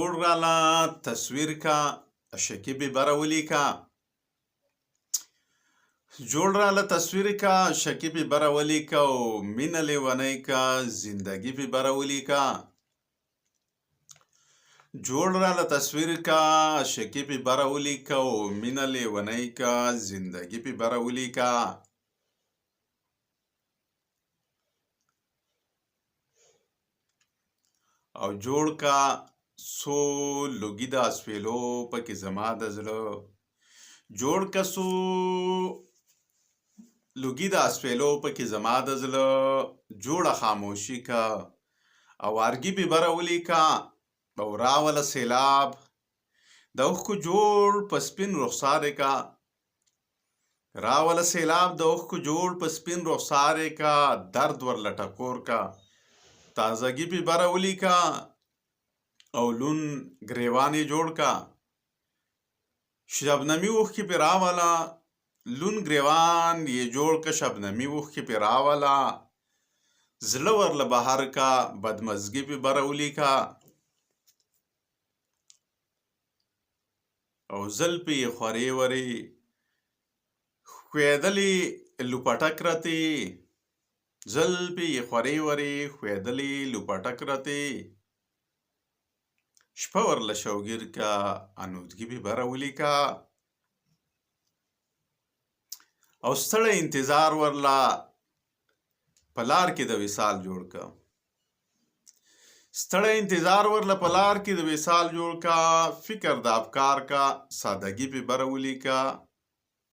جوړ راله تصویر کا شکیب بره ولیکا جوړ راله تصویر کا شکیب بره ولیکا او مینه لیونی کا زندگی پی بره ولیکا جوړ راله تصویر کا شکیب بره ولیکا او مینه لیونی کا زندگی پی بره ولیکا او جوړ کا سو لوګي د اسپیلو پکې زما د زړه جوړ کا سو لوګي د اسپیلو پکې زما د زړه جوړه خاموشي کا او ارګي به بره ولیکا او راوله سیلاب د اوښکو جوړ په سپین رخسار کا راوله سیلاب د اوښکو جوړ په سپین رخسار کا درد ور لټکور کا تازگی پی بره ولیکا او لون گریوانی جوړ کا شبنمی اوښکې پی راوله لون گریوان یې جوړ کا شبنمی اوښکې پی راوله زړه ورله بهر کا بدمزګي پی بره ولیکا او زلفې یې خورې ورې ښویېدلې لوپټک راتې زلفې یې خورې ورې ښویېدلې لوپټک راتې شپه ورله شوګیر کا انودګي پې بره ولیکا او ستړی انتظار ورله په لار کې د وصال جوړ کا ستړی انتظار ورله په لار کې د وصال جوړ کا فکر د افکار کا سادگی پې بره ولیکا